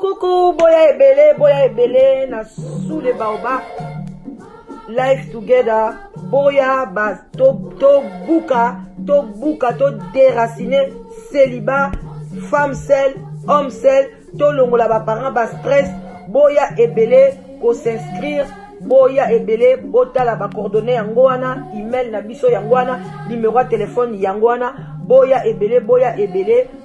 Coucou, boya ebele na sous les baobab. Life together, boya bas to buka, to déraciner célibat, femme seule, homme seul, to longola ba parents ba stress, boya ebele ko s'inscrire, boya ebele botala ba coordonnées yango wana, email na biso yango wana, numéro de téléphone yango wana, boya ebele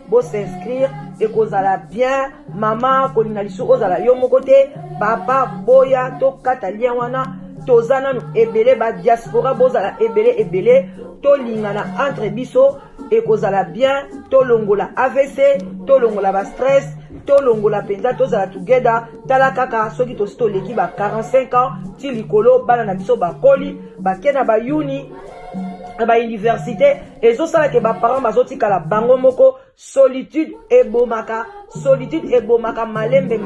bo s'inscrire et kozala bien, maman kolinga lisu ozala yo moko te, papa boya to kata lien wana, tozana nu ebele ba diaspora bozala ebele to lingana entre biso et kozala bien, to longola AVC, to longola ba stress, to longola penza tozala together, tala kaka soki to leki ba 45 ans, ti likolo bana na biso ba koli, ba kena ba uni ba université ezosala ke ba parents bazotikala bango moko. Solitude ebomaka malembe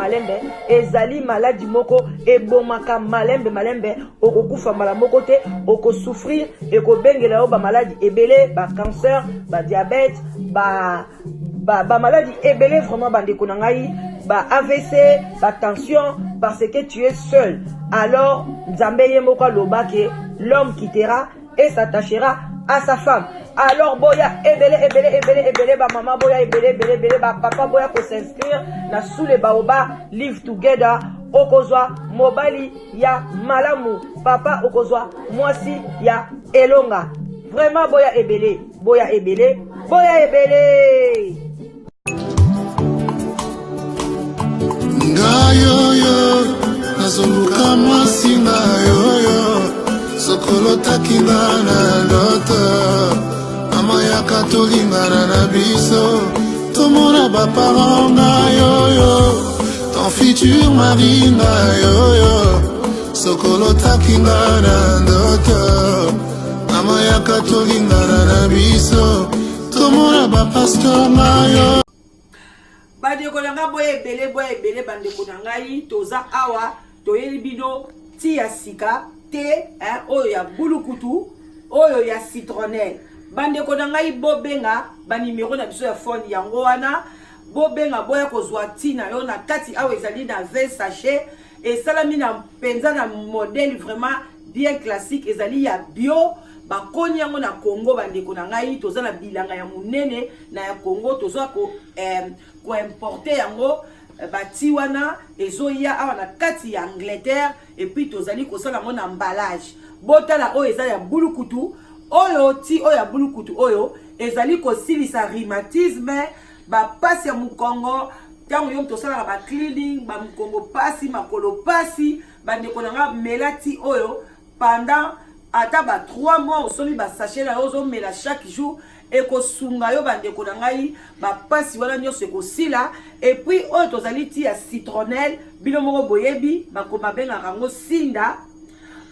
ezali maladie moko ebomaka malembe okokufa mbala moko te, okosouffrir ekobengela yo ba maladie ebele, ba cancer, ba diabète, ba maladie ebele vraiment bandeko na ngai, ba AVC, ba tension, parce que tu es seul. Alors Nzambe ye moko aloba ke l'homme quittera et s'attachera à sa femme. Alors boya ebele ba maman boya ebele ba papa boya ko s'inscrire na sous les baobab live together, okozwa mobali ya malamu, papa okozwa mwasi ya elonga. Vraiment boya ebele ngayo nazoluka mwasi ngayo sokolo takinga na loto mama yaka tolingana na biso tomona baparent na yoyo ton futur mari na yoyo sokolo takinga na ndoto mama yaka tolingana na biso tomona bapasteur na yo. Bandeko na nga boya ebele bandeko na ngai, toza awa toyeli bino ti ya sika te oyo ya bulukutu, oyo ya citronnelle. Bandeko na ngai bobenga ba numéro na biso ya phone yango wana, bobenga boya kozwa tina yo na kati awa ezali na 20 sachets et salami na penza na modèle vraiment bien classique, ezali ya bio. Bakoni yango na Congo bandeko na ngai, toza na bilanga ya munene na ya Congo, toza ko importer yango bati wana ezoya awa na kati ya Angleterre, et puis tozali kosala ngo na emballage. Botala oyo ezali ya bulukutu, oyo ti oyo ya bulukutu oyo ezali kosilisa rhumatisme, ba pasi ya mukongo, tango yo tosala ba cleaning, ba mukongo pasi, makolo pasi, bandeko na nga melati oyo pendant ata ba 3 mois osomi ba sachet na ozo mela chaque jour et ko sunga yo bandeko na ngai ba pasi wana nyonso ekosila. Et puis oyo tozali ti ya citronnelle bino moko boyebi bakoma benga rango sinda,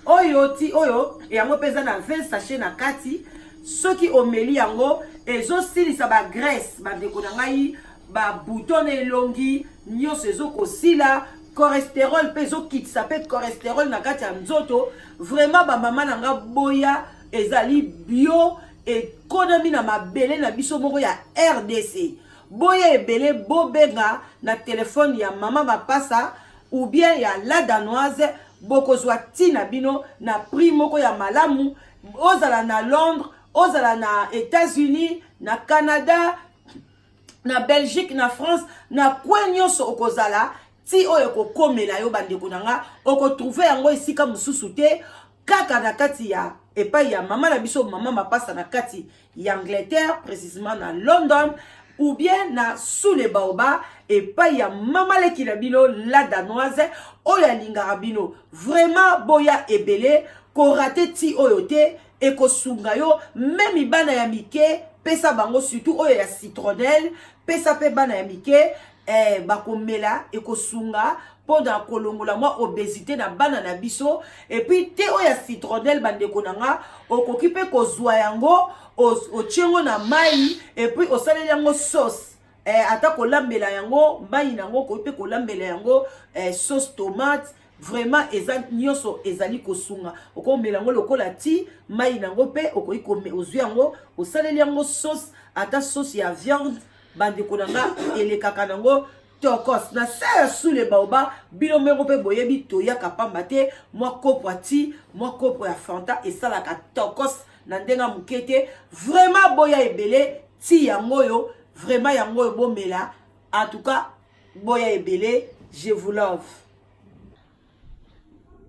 oyo ti oyo yango pesa na 20 sachet na kati, soki omeli yango ezosilisa ba graisse bandeko na ngai, ba bouton elongi nyonso ezokosila, cholestérol peso kitsa pe cholestérol na kati ya nzoto. Vraiment ba mama na nga boya ezali bio économie na mabele na biso moko ya RDC. Boya ebele bobenga na téléphone ya mama Mapasa ou bien ya la danoise, bokozwa tina bino na prix moko ya malamu, ozala na Londres, ozala na États-Unis, na Canada, na Belgique, na France, na kwenyoso okozala ti oyo kokomela yo bandeko nanga, oko trouver yango esika mususu te, kaka na kati ya epai ya mama na biso mama Mapasa na kati ya Angleterre, précisément na London, ou bien na sous les baobab epai ya mama leki na bino la danoise oyo alingaka bino. Vraiment boya ebele ko rate ti oyo te e ko sunga yo même bana ya mike, pesa bango surtout oyo ya citronnelle, pesa pe bana ya mike bakomela ekosunga poda kolongola mwa obésité na bana na biso. Et puis te oya citronnelle bandeko nanga okoki pe kozwa yango otiengo na mai, et puis osaleli yango sauce ata kolambela yango mai nango ko pe kolambela yango sauce tomate vraiment eza nyonso ezali kosunga okomela yango lokola ti mai nango pe okoki kome ozwi yango osaleli yango sauce ata sauce ya viande bandeko nanga elekaka nango tokos na sa sous le baoba bino mengo pe boyebi toyaka pamba te mwa kopo ati mwa kopo ya fanta esalaka tokos na ndenga mukete vraiment boya ebele ti yango yo vraiment yango yo bomela en tout cas boya ebele je vous love.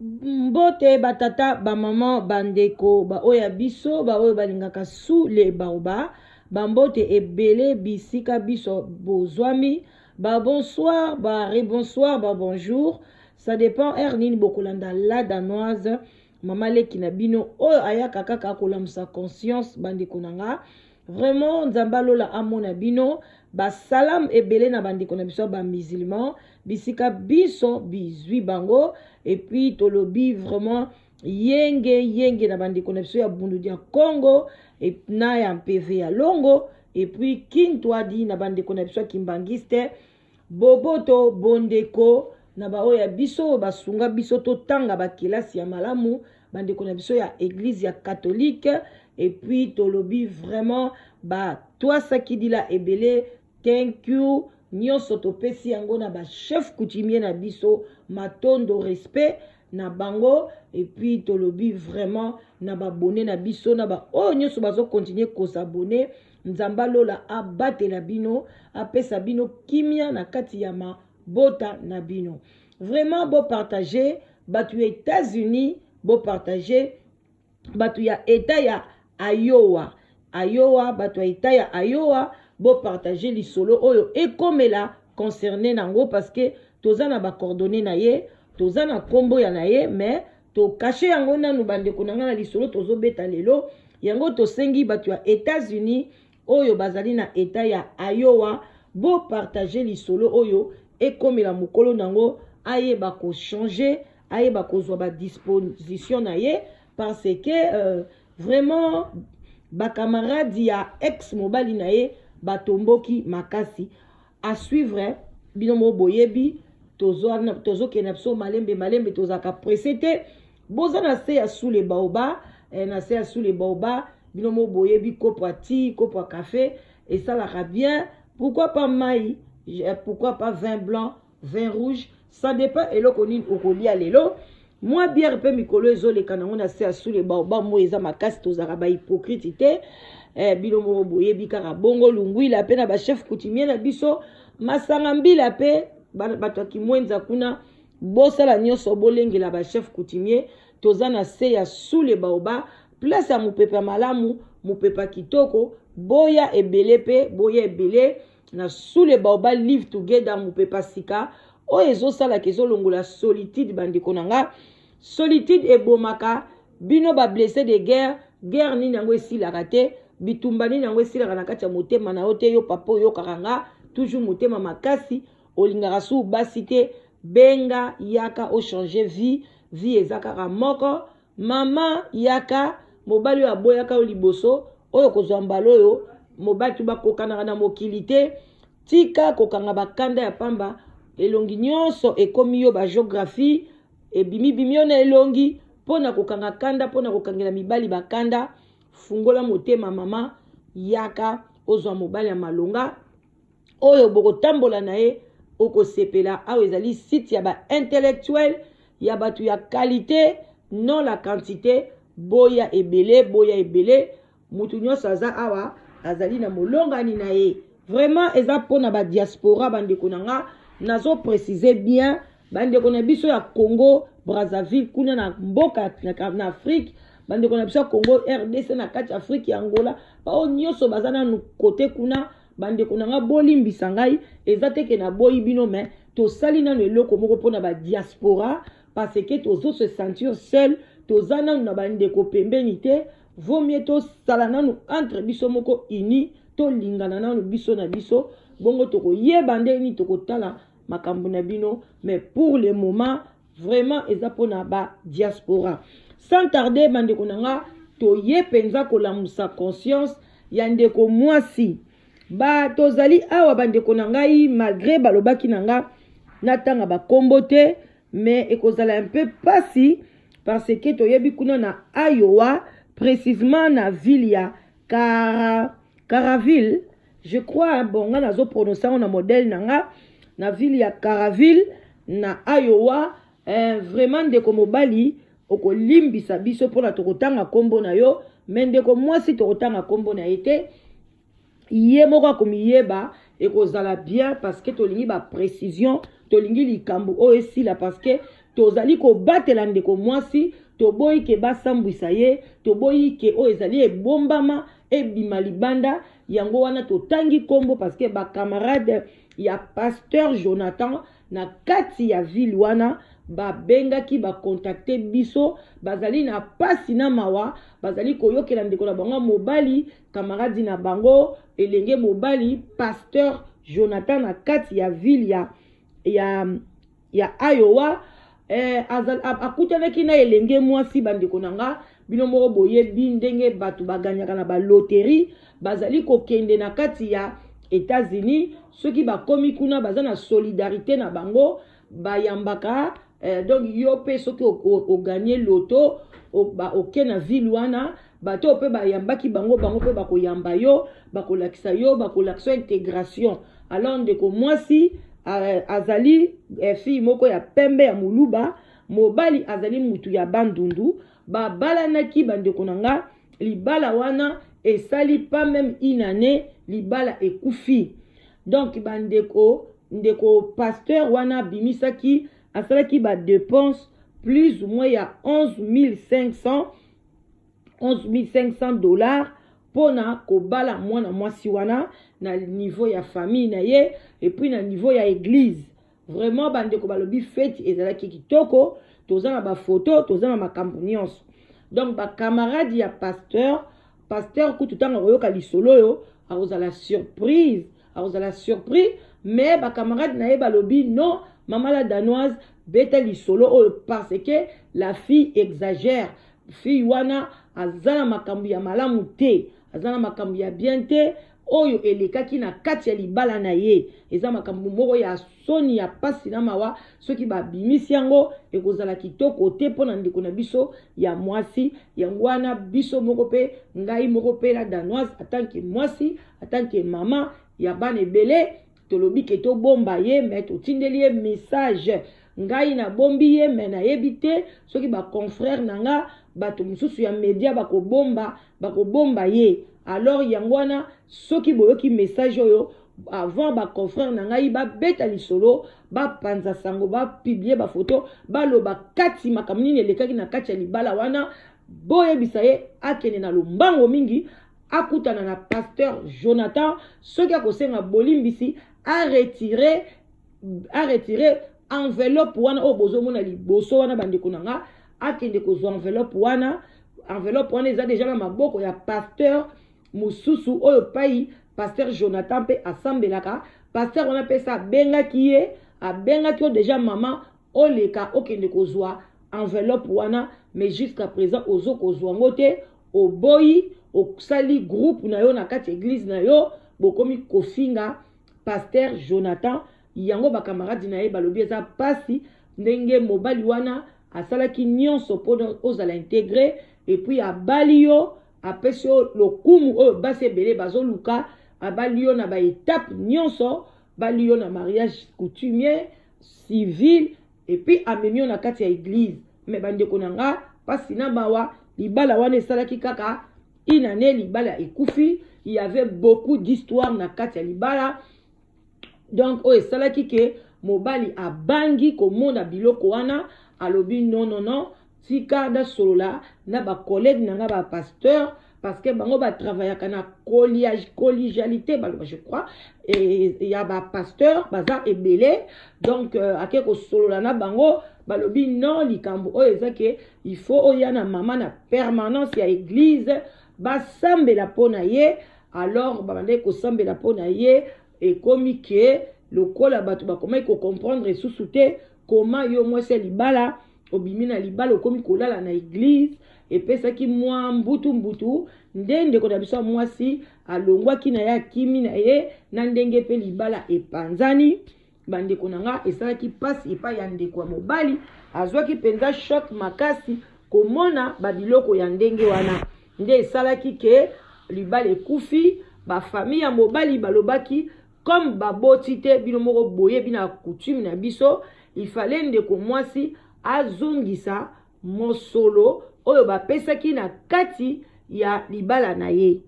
Mbote batata ba maman bandeko ba oya biso ba oyo balingaka sous le baoba bambote ebele bisika biso bozwami ba bonsoir ba rebonsoir ba bonjour ça dépend ernine bokolanda la danoise mama leki na bino oyo ayaka kaka kolamsa conscience bandeko nanga vraiment nzambalola amona bino ba salam ebele na bandeko na biso ba musulman bisika biso bizwi bango et puis tolobi vraiment yenge na bandeko na biso ya bundu dia Congo et na ya PV ya Longo et puis Kintwadi na bandeko na biso kimbangiste boboto bondeko na ba oya biso basunga biso to tanga ba kilasi ya malamu bandeko na biso ya église ya catholique et puis tolobi vraiment ba toi sakidila ebele thank you nyonso topesi yango na ba chef coutumier na biso matondo respect na bango et puis tolobi vraiment na ba bonné na biso na ba oh nyonso bazo continuer ko s'abonner nzamba lola abatela bino apesa bino kimia na kati ya mabota na bino vraiment beau partager batu ya États-Unis beau partager batu ya État ya Iowa batu ya État ya Iowa beau partager lisolo oyo ekomela concerné nango parce que tozana ba coordonnées na ye tozana kombo ya na ye mais to cacher yango nanu bandeko nanga na lisolo tozo beta lelo yango to sengi batu ya États-Unis oyo bazali na État ya Iowa beau partager lisolo oyo ekomela mukolo nango ayeba ko changer ayeba ko zwa ba disposition na ye parce que vraiment ba camarade ya ex mobali na ye batomboki makasi à suivre binomo boyebi tozo kenapso malembe tozaka presete bozana se ya sous les baoba na se ya sous les baoba binomo boyebi kopo ati kopo café et ça la bien pourquoi pas maï pourquoi pas vin blanc vin rouge ça dépend eloko nini okolia lelo moi bière pe mikolo ezoleka nango na se ya sous les baoba mo eza makasi tozaka ba hypocrite te bilomo boyebi kaka bongo lungwila pe na ba chef coutumier na biso masanga mbila pe bato kimwenza kuna bosala nyonso bolengela ba chef coutumier toza na se ya sous les baoba place ya mupepa malamu mupepa kitoko boya ebele pe boya ebele na sous les baoba live together mupepa sika o ezosala kezolongola solitude bandeko nanga solitude ebomaka bino ba blessé de guerre nini yango esilaka te bitumba nini yango esilaka na kati ya motema na yo te yo papa oyo karanga toujours motema makasi olingaka su basi te benga yaka o changer vie ezakaka moko mama yaka mobali oyo aboyaka o liboso oyo kozwa mbala oyo mobali tu bakokanaka na mokili te tika kokanga bakanda ya pamba elongi nyonso ekomi yo ba géographie ebimi yo na elongi pona kokanga kanda pona kokangela mibali bakanda fungola motema mama yaka ozwa mobali ya malonga oyo bokotambola na ye okosepela awo ezali site ya ba intellectuel ya batu ya qualité non la quantité boya ebele mutu nyonso aza awa azali na molongani na ye vraiment eza pona ba diaspora bandeko nanga nazo préciser bien bandeko na biso ya Congo Brazzaville kuna na mboka na Afrique bandeko na biso ya Congo RDC na kati Afrique ya Angola bao nyonso bazana nu kote kuna bandeko nanga bolimbisa ngai eza teke na boyi bino mais to sali na eloko moko pona ba diaspora parce que tozo se sentir seul tozana na bandeko pembeni te vaut mieux to sala nanu entre biso moko ini to lingana nanu biso na biso bongo toko yeba ndeni toko tala makambo na bino mais pour le moment vraiment eza pona ba diaspora sans tarder bandeko nanga to ye penza ko lamusa conscience ya ndeko mwasi ba tozali awa bandeko na ngai malgré balobaki na nga natanga bakombo te mais ekozala un peu pasi parce que toyebi kuna na Iowa précisément na ville ya Caraville, je crois bon nga nazo prononcer na modèle nanga na ville ya Caraville na Iowa. Vraiment ndeko mobali okolimbisa biso pona tokotanga kombo na yo, mais ndeko mwasi tokotanga kombo na ete ye moko akomiyeba ekozala bien parce que tolingi ba précision, tolingi likambo o esila parce que tozali kobatela ndeko mwasi, toboyi ke basambwisa ye, toboyi ke o ezali ebombama ebima libanda yango wana totangi kombo parce que ba camarade ya pasteur Jonathan na kati ya ville wana babengaki bacontacte biso, bazali na pasi na mawa, bazali koyokela ndeko na bango mobali camarade na bango elenge mobali pasteur Jonathan na kati ya ville ya Iowa. Akutanaki na elenge mwasi bandeko nanga bino moko boyebi ndenge batu baganyaka na baloterie, bazali kokende na kati ya États-Unis, soki bakomi kuna baza na solidarité na bango bayambaka. Donc yo pe soki o gagner loto oke na ville wana bato pe bayambaki bango pe bakoyamba yo, bakolakisa yo, bakolakisa intégration. Alors ndeko mwasi azali fille moko ya pembe ya muluba, mobali azali mutu ya bandundu, babalanaki bandeko nanga libala wana esali pas même une année libala ekufi. Donc ndeko pasteur wana bimisaki asalaki ba dépense plus ou moins ya 11 500 dollars pona kobala mwana mwasi wana na niveau ya famille na ye et puis na niveau ya église. Vraiment bandeko balobi fête ezalaki kitoko, toza na ba photo, toza na makambo nyonso. Donc ba camarade ya pasteur kututanga koyoka lisolo yo akozala surprise, mais ba camarade na ye balobi non, maman la danoise beta lisolo parce que la fille exagère. Fille wana azana makambu ya malamu te, azana makambu ya bien te, oyo elekaki na kati ya libala na ye eza makambu moko ya soni ya pasi na mawa, soki babimisi yango ekozala kitoko te pona ndeko na biso ya mwasi. Yango wana biso moko pe ngai moko pe la danoise atanke mwasi, atanke mama ya bana ebele tolobi ke to bomba ye, mais totindeli ye message ngai na bombi ye mais na yebite soki ba confrère nanga bato mususu ya media bakobomba ye. Alors yango wana soki boyoki message oyo avant ba confrère nanga ba beta lisolo ba panza sango ba publier ba photo baloba kati makamini elekaki na kati ya libala wana boyebisa ye akene na lombango mingi akutana na pasteur Jonathan soki akosenga bolimbisi a retirer enveloppe wana o bozo mona liboso wana bandeko nanga akende kozwa enveloppe wana eza déjà na maboko ya pasteur mususu oyo pai pasteur Jonathan pe asambelaka. Pasteur wana pe sa abengaki o déjà maman oleka okende kozwa enveloppe wana, mais jusqu'à présent ozo kozwa ngote oboyi osali groupe na yo na kati église na yo bokomi kofinga pasteur Jonathan. Yango ba camarade na ye balobi eza pasi ndenge mobali wana asalaki nyonso pona ozala intégré et puis abali yo apesi yo lokumu oyo basi ebele bazoluka, abali yo na ba étape nyonso, bali yo na mariage coutumier civil et puis amemi yo na kati ya église. Mais bandeko nanga pasi na bawa libala wana esalaki kaka une année libala ekufi. Il y avait beaucoup d'histoire na kati ya libala. Donc oyo esalaki ke mobali abangi komona biloko wana alobi non tika da solola na ba collègue nanga ba pasteur parce que bango ba travaillaka na collégialité baloba je crois et ya ba pasteur baza ebele. Donc akeko solola na bango balobi non likambo oyo ezake il faut oya na mama na permanence ya église basambela pona ye. Alors babande ko sambela pona ye et comme que le kola bato ba comment il comprendre sous-souté comment yo moi c'est libala obimi na libala okomi kolala na église epesaki mwa mbutu nde ndeko na biso mwasi alongwaki na ye akimi na ye na ndenge pe libala epanzani. Bandeko na nga esalaki pasi epai ya ndeko ya mobali azwaki penza shock makasi komona babiloko ya ndenge wana nde esalaki ke libala ekufi. Bafamille ya mobali balobaki comme baboti te bino moko boye bina coutume na biso il fallait ndeko mwasi azongisa mosolo oyo bapesaki na kati ya libala na ye.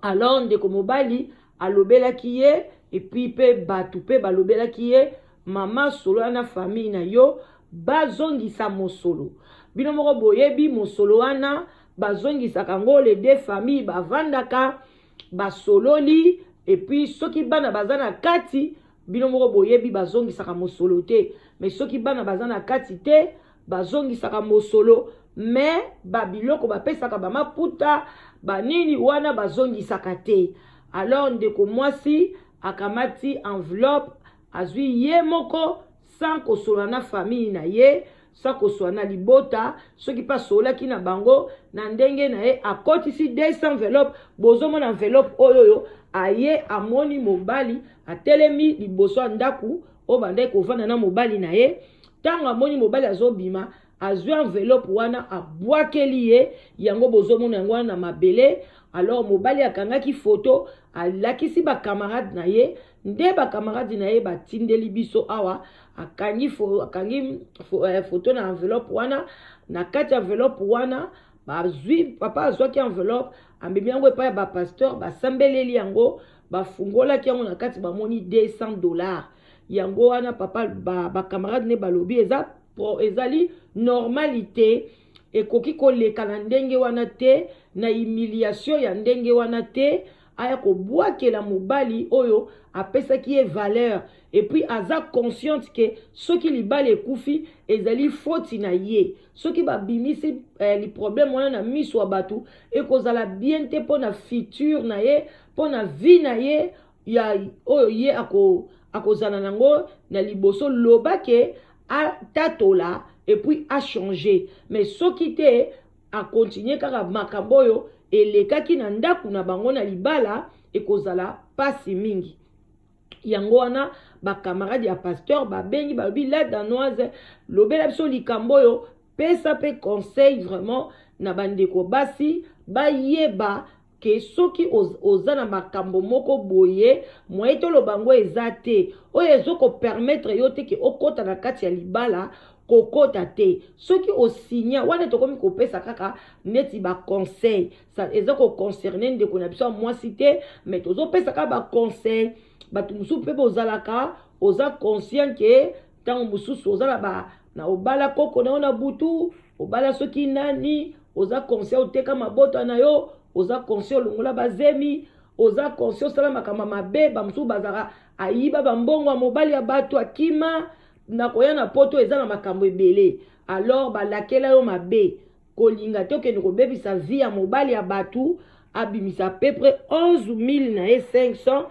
Alors ndeko mobali alobelaki ye epi pe batu pe balobelaki ye mama solo na famille na yo bazongisa mosolo bino moko boyebi mosolo wana bazongisaka ngo les deux familles bavandaka basololi epi soki bana bazana kati bino moko boyebi bazongisaka mosolo te mais soki bana bazana kati te bazongisaka mosolo mais babiloko bapesaka bamaputa banini wana bazongisaka te. Alors ndeko mwasi akamati enveloppe azwi ye moko sans kosola na famille na ye sans kosola na libota soki pa solaki na bango na ndenge na ye akotisi 200 enveloppe bozomona enveloppe oyoyo aye amoni mobali atelemi liboso ndaku o bandai kovanda na mobali na ye tango amoni mobali azobima azwi enveloppe wana abwakeli ye yango bozomona yango wana na mabele. Alors mobali akangaki photo alakisi ba camarade na ye nde ba camarade na ye batindeli biso awa akangi photo na enveloppe wana na kati enveloppe wana bazwi papa azwaki enveloppe ambemi yango epai ya ba pasteur basambeleli yango bafungolaki yango na kati bamoni $200 yango wana papa ba camarade ne balobi ezali normalité ekoki koleka na ndenge wana te na humiliation ya ndenge wana te aya kobwakela mobali oyo apesaki ye valeur et puis aza consciente ke soki libala ekufi ezali faute na ye soki babimisi li problème wana na miso ya bato ekozala bien te mpo na futur na ye mpo na vie na ye ya oyo ye akozala nango na liboso lobake atatola et puis a changé. Mais soki te a continuer kaka makambo oyo elekaki na ndaku na bango na libala ekozala pasi mingi. Yango wana ba camarade ya pasteur babengi balobi la danoise lobela biso likambo oyo pesa pe conseil vraiment na bandeko basi bayeba ke soki oza na makambo moko boye moye toloba ngo eza te oyo ezoko permettre yo te ke okota na kati ya libala kokota te soki osinya wana tokomi kopesa kaka neti ba conseil ça ezoko concerner ndeko na biso mwasi te mais tozopesa kaka ba conseil batu mususu pe bozalaka oza conscient ke tango mususu ozala na obala koko na ona butu obala soki nani oza conscient oteka mabota na yo oza conscient longola bazemi oza conscient sala makama mabe bamususu bazaka ayiba bambongo mobali ya bato akima na koya na poto eza na makambo ebele alors balakela yo mabe kolinga te okende kobebisa vie ya mobali ya batu abimisa peu près 11 500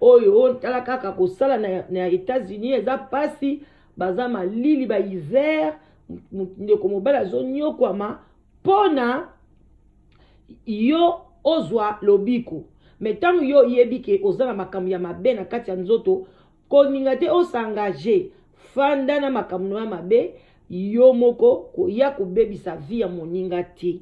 oyo tala kaka kosala na États-Unis eza pasi baza malili ba hiver ndeko mobali azonyokwama pona yo ozwa lobiko mais tango yo yebi ke oza na makambo ya mabe na kati ya nzoto koninga te osangaje fanda na makambo ya mabe yo moko koya kobebisa vie ya moninga te.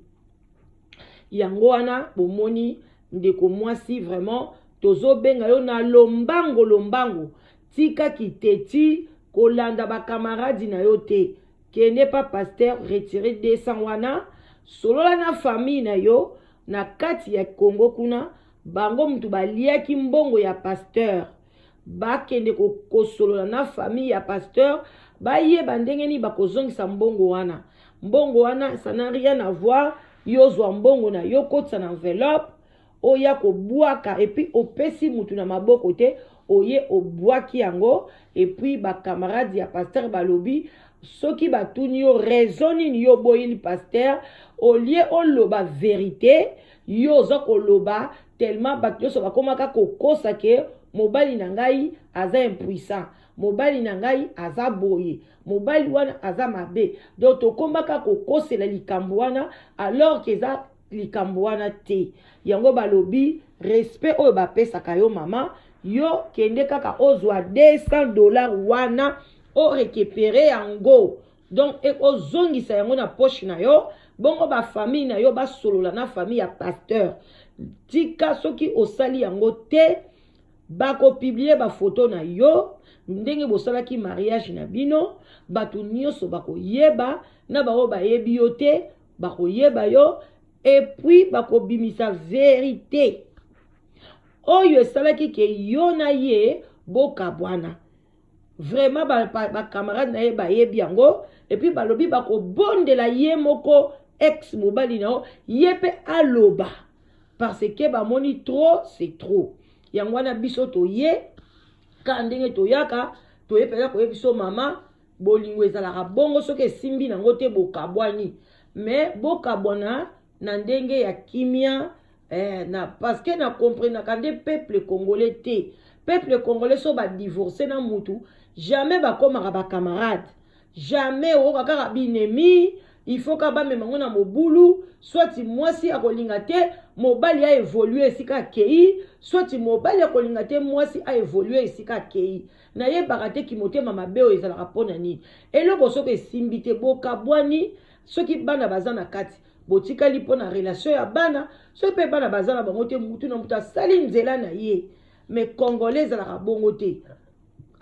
Yango wana bomoni ndeko mwasi vraiment tozobenga yo na lombango tika kiteti kolanda ba camarade na yo te kende pa pasteur retirer 200 wana solola na famille na yo na kati ya Congo kuna bango mtu baliaki mbongo ya pasteur bakende kosolola na famille ya pasteur bayeba ndenge ni bakozongisa mbongo wana ça n'a rien à voir yozwa mbongo na yo kotsa na enveloppe oya kobwaka et puis opesi mutu na maboko te oye obwaki yango et puis ba camarade ya pasteur balobi soki batuni yo raison ni yo boyili pasteur au lieu oloba vérité yo zo koloba tellement bato so bakomaka kokosa ke mobali na ngai aza impuissant, mobali na ngai aza boye, mobali wana aza mabe. Donc tokombaka kokosela likambo wana alors que eza likambo wana te. Yango balobi respect oyo bapesaka yo mama, yo kende kaka ozwa $200 wana o récupérer yango. Donc ozongisa yango na poche na yo, bongo ba famille na yo ba solola na famille ya pasteur. Tika soki osali yango te, bako publier ba photo na yo ndenge bosalaki mariage na bino, batu nyonso bako yeba na bao ba yebi yo te, bako yeba yo, et puis bako bimisa vérité oyo esalaki ke yo na ye boka bwana. Vraiment ba camarade na ye ba yebi yango, et puis balobi bako bondela ye moko ex mobali na yo yepe aloba parce que ba moni trop c'est trop. Yango wana biso to ye ka ndenge to yaka to ye pela ko ye biso mama bolingo ezalaka bongo soki esimbi nango te bokabwani, mais bokabwana na ndenge ya kimia na parce que na comprendre ka nde peuple congolais te. Peuple congolais so ba divorcer na mutu jamais ba komaka ba camarade, jamais o kaka binemi. Il faut que ba memango na mobulu, soit mwasi akolinga te mobali a évolué esika kei, soit mobali akolinga te mwasi a évolué esika kei. Na ye bakate ki motema mabe o ezalaka pona nini. Eloko soki esimbi te bokabwani soki bana baza na kati botikali pona relation ya bana, soki pe bana baza na bango te mutu na mutu asali nzela na ye. Mais congolais ezalaka bongo te.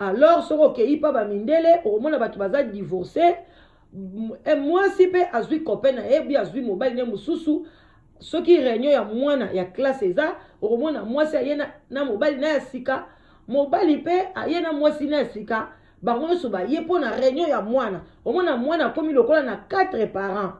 Alors soko kei pa ba mindele omona batu baza divorcé, mwasi pe azwi copain na ye bi azwi mobali ne mususu, soki réunion ya mwana ya classe eza omona mwasi ayena na mobali na ya sika, mobali pe ayena mwasi na ya sika, bango nyonso baye mpo na réunion ya mwana, omona mwana akomi lokola na 4 parents.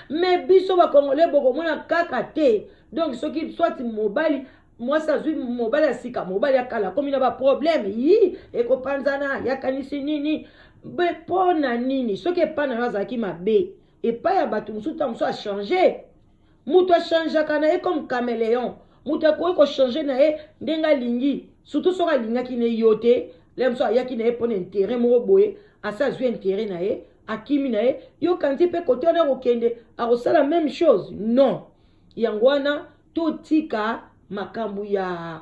Mais biso bakongolais bokomona kaka te. Donc soki soit mobali mwasi azwi mobali ya sika, mobali ya kala akomi na ba problème yi ekopanzana yakanisi nini be pona nini soki epana yo azalaki mabe epai ya bato mosusu ta mosusu achange. Mutu achangeaka na ye comme caméléon, mutu akoki kochange na ye ndenge alingi, surtout soki alingaki na yo te. Le mosusu ayaki na ye mpona intérêt moko boye, asa azwi intérêt na ye akimi na ye, yo kanti mpe kote wana kokende akosala même chose. Non, yango wana totika makambo ya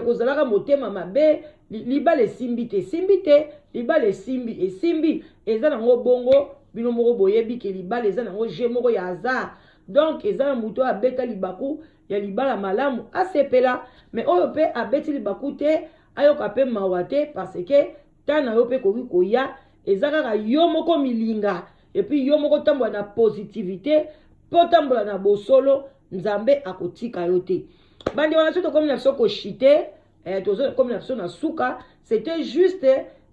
kozalaka motema mabe. Libala esimbi te, simbi te, libala esimbi, esimbi, eza nango bongo, bino moko boyebi ke libala eza nango je moko ya hasard. Donc eza na muto abeta libaku ya libala malamu asepela, mais oyo pe abeti libaku te ayoka pe mawa te parce que tana yo pe koki koya eza kaka yo moko milinga, et puis yo moko tambola na positivité po tambola na bosolo, nzambe akotika yo te. Bandi wana soto komi na biso koshite comme na suka, c'était juste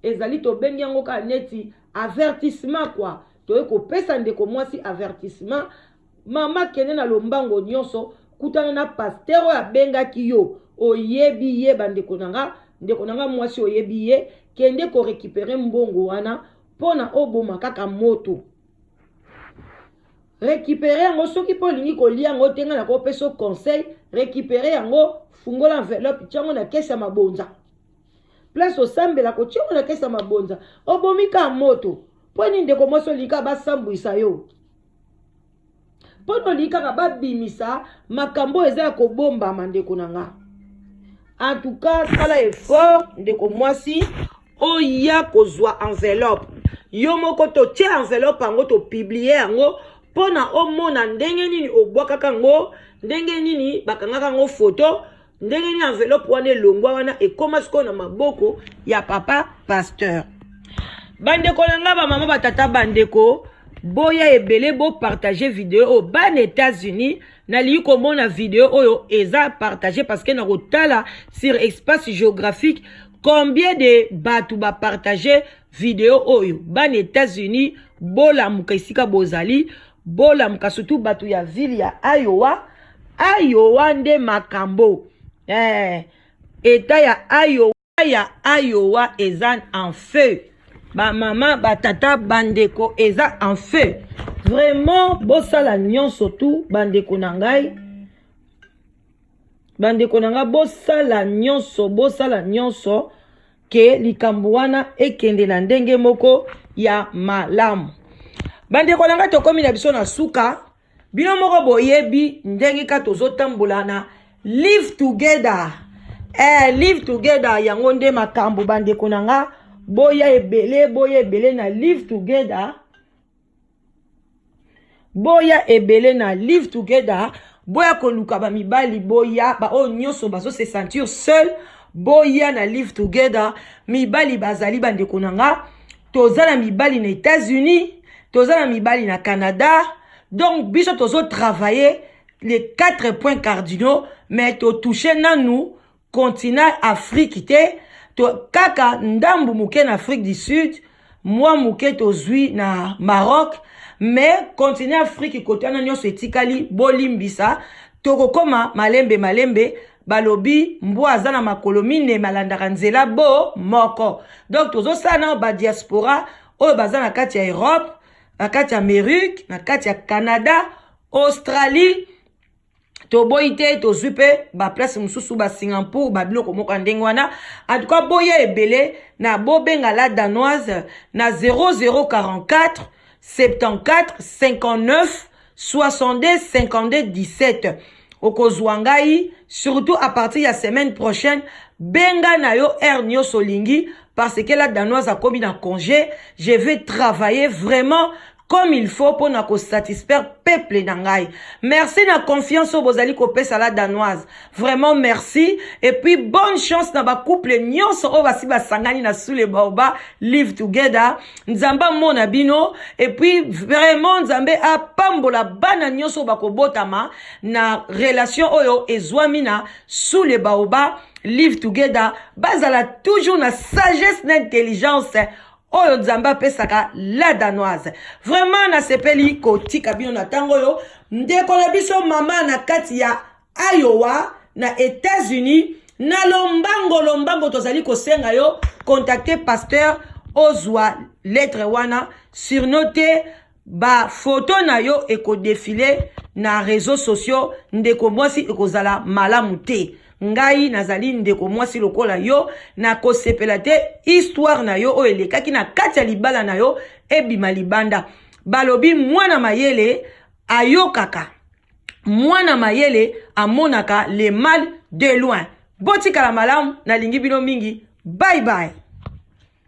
ezali to bengi yango ka neti avertissement quoi. To ko pesa ndeko mwasi avertissement, mama kene na lombango nyonso kutana na pasteur ya benga kiyo oyebi ye bandeko nanga mwasi oyebi ye kende ko récupérer mbongo wana pona oboma kaka moto. Récupérer yango soki po lingi ko lia ngo tenga na ko peso conseil, récupérer yango fungola enveloppe tiango na kesa mabonza. Place osambela ko tiango na kesa mabonza. Obomika moto. Poni ndeko moso lika ba sambuisa yo. Pono lika ba bimisa makambo eza ya kobomba mandeko nanga. En tout cas, sala effort ndeko mwasi oya kozwa enveloppe. Yo moko to tia enveloppe yango to publier yango pona omona ndenge nini obwaka ngo, ndenge nini bakangaka ngo photo, ndenge nini enveloppe wana elongwa wana ekoma siko na maboko ya papa pasteur. Bandeko nanga ba mama batata bandeko boya ebele bo partager vidéo au ban États-Unis na li komona vidéo oyo eza partager parce que na kotala sur espace géographique combien de batu ba partager vidéo oyo ban États-Unis bola mukisika bozali bola muka surtout batu ya ville ya Iowa nde makambo eta ya Iowa eza en feu. Ba mama ba tata bandeko eza en feu. Vraiment bosala nyonso tout bandeko na ngai bandeko na nga bosala nyonso ke likambo wana ekende na ndenge moko ya malamu. Bandeko na nga tokomi na biso na suka bino moko boyebi ndenge ka tozotambola na live together. Live together yango nde makambo bandeko na nga boya ebele na live together. Boya ebele na live together. Boya koluka ba mibali boya ba o nyonso bazo se sentir seul. Boya na live together. Mibali bazali bandeko na nga toza na mibali na États-Unis, toza na mibali na Canada. Donc biso tozo travailler les 4 points cardinaux, mais to toucher na nous continent Afrique te to kaka ndambu muke na Afrique du Sud, moi muke to zui na Maroc, mais continent Afrique côté na nyonso etikali bolimbisa to koma malembe balobi mbo azana makolo mine malandaka nzela bo moko. Donc tozo sana ba diaspora o bazana kati ya Europe, na kati ya Amérique, na kati ya Canada, Australie, to boite to zupe ba place mususu ba Singapour ba biloko moko ndenge wana. En tout cas boye ebele na bobenga la danoise na 0044 74 59 62 52 17. Okozwangai surtout à partir de la semaine prochaine benga na yo ernio solingi parce que la danoise a commis un congé. Je vais travailler vraiment comme il faut pour na ko satisfaire peuple nangai. Merci na confiance au bozali ko pesa la danoise. Vraiment merci et puis bonne chance na ba couple nyonso o basi basangani na sous les baoba live together. Nzamba mona bino et puis vraiment nzambe a pambola bana nyonso bakobotama na relation oyo ezwamina sous les baoba live together. Bazala toujours na sagesse na intelligence. Oyo nzamba pesaka la danoise. Vraiment na sepeli kotika bino na tango yo. Ndeko na biso mama na kati ya Iowa na États-Unis. Na lombango tozali kosenga yo. Contacter pasteur ozwa lettre wana. Surnote ba photo na yo eko défilé na réseaux sociaux. Ndeko mwasi ekozala malamu te. Ngai nazali ndeko mwasi lokola yo na kosepela te histoire na yo o elekaki na kati ya libala na yo ebima libanda. Balobi mwana mayele ayokaka, mwana mayele amonaka le mal de loin. Botika la malamu na lingi bino mingi. Bye bye.